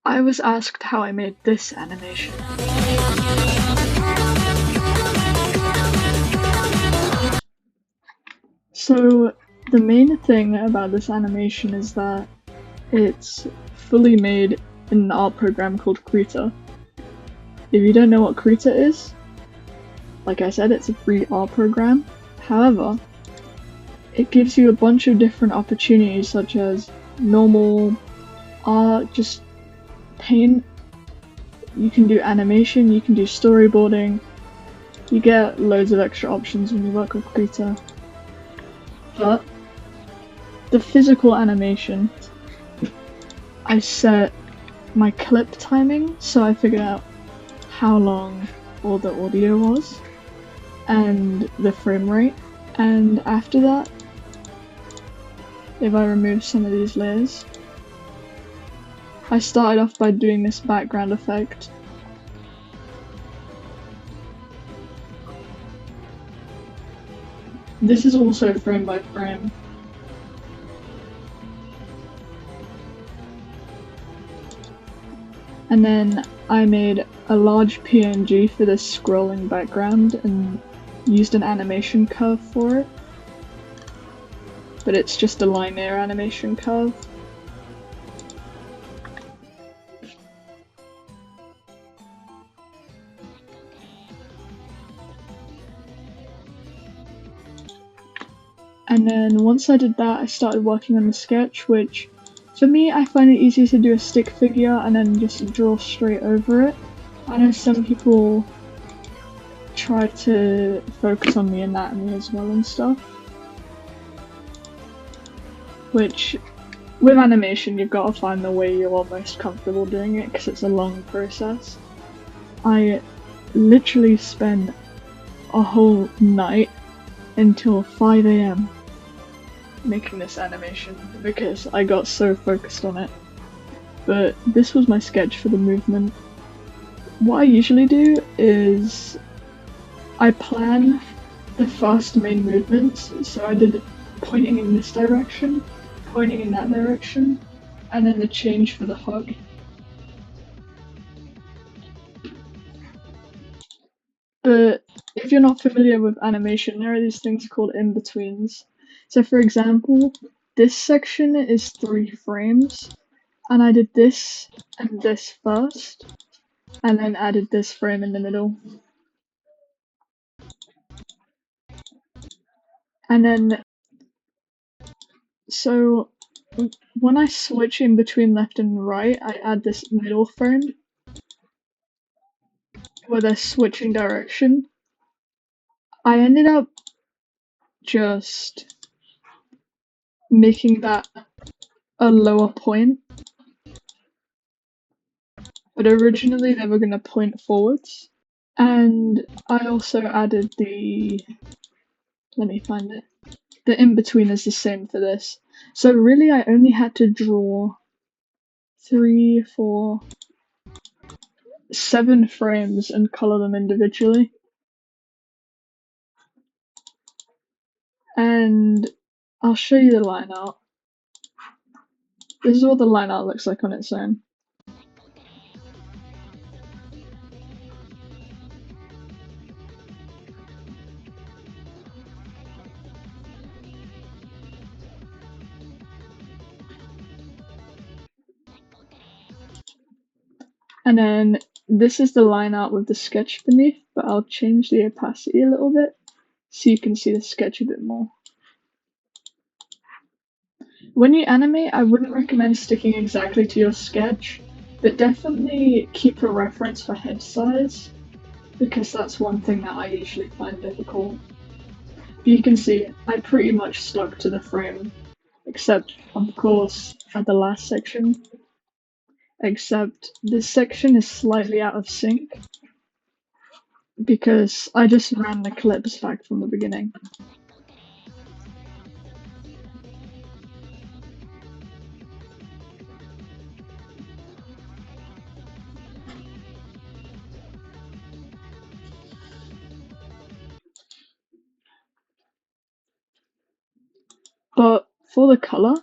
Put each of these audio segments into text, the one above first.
I was asked how I made this animation. So, the main thing about this animation is that it's fully made in an art program called Krita. If you don't know what Krita is, like I said, it's a free art program. However, it gives you a bunch of different opportunities such as normal art, just paint. You can do animation, you can do storyboarding. You get loads of extra options when you work with Krita. But the physical animation, I set my clip timing, so I figured out how long all the audio was and the frame rate. And after that, if I remove some of these layers, I started off by doing this background effect. This is also frame by frame. And then I made a large PNG for this scrolling background and used an animation curve for it. But it's just a linear animation curve. And then once I did that, I started working on the sketch, which for me, I find it easy to do a stick figure and then just draw straight over it. I know some people try to focus on the anatomy as well and stuff. Which, with animation, you've got to find the way you're most comfortable doing it because it's a long process. I literally spent a whole night until 5 AM making this animation because I got so focused on it. But this was my sketch for the movement. What I usually do is I plan the first main movements, so I did pointing in this direction, pointing in that direction, and then the change for the hug. But if you're not familiar with animation, there are these things called in-betweens. So for example, this section is 3 frames, and I did this and this first, and then added this frame in the middle. And then, so when I switch in between left and right, I add this middle frame where they're switching direction. I ended up just making that a lower point, but originally they were going to point forwards. And I also added let me find it. The in-between is the same for this. So really I only had to draw 3, 4, 7 frames and color them individually. And I'll show you the line art. This is what the line art looks like on its own. And then this is the line art with the sketch beneath, but I'll change the opacity a little bit so you can see the sketch a bit more. When you animate, I wouldn't recommend sticking exactly to your sketch, but definitely keep a reference for head size, because that's one thing that I usually find difficult. You can see I pretty much stuck to the frame, except, of course, at the last section. Except this section is slightly out of sync, because I just ran the clips back from the beginning. But for the color,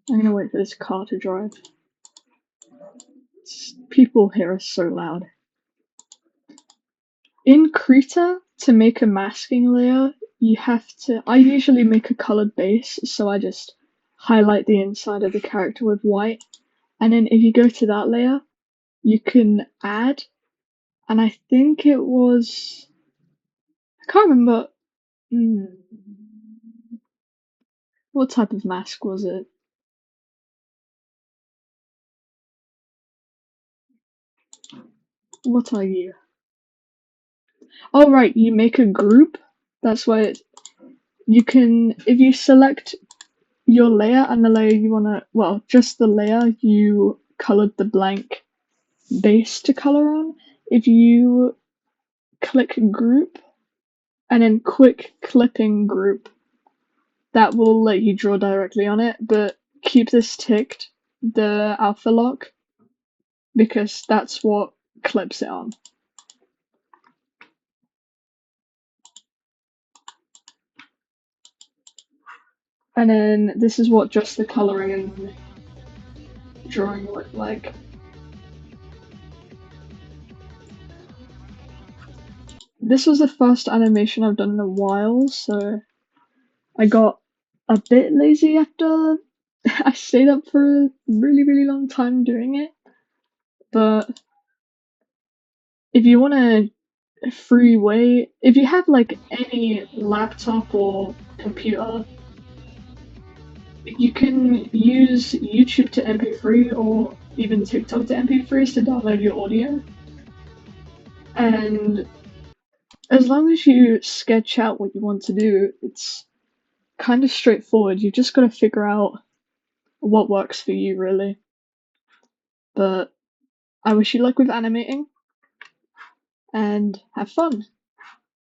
I'm gonna wait for this car to drive. People here are so loud. In Krita, to make a masking layer, you have to. I usually make a colored base, so I just highlight the inside of the character with white. And then if you go to that layer, you can add, and I think it was. I can't remember. Hmm, what type of mask was it? What are you? Oh, right, you make a group. That's why you can. If you select your layer and the layer you wanna. Well, just the layer you colored the blank base to color on. If you click group and then quick clipping group, that will let you draw directly on it, but keep this ticked, the alpha lock, because that's what clips it on. And then this is what just the coloring and drawing look like. This was the first animation I've done in a while, so I got a bit lazy after I stayed up for a really, really long time doing it. But if you want a free way, if you have like any laptop or computer, you can use YouTube to MP3 or even TikTok to MP3s to download your audio. And as long as you sketch out what you want to do, it's kind of straightforward. You just got to figure out what works for you, really. But I wish you luck with animating and have fun.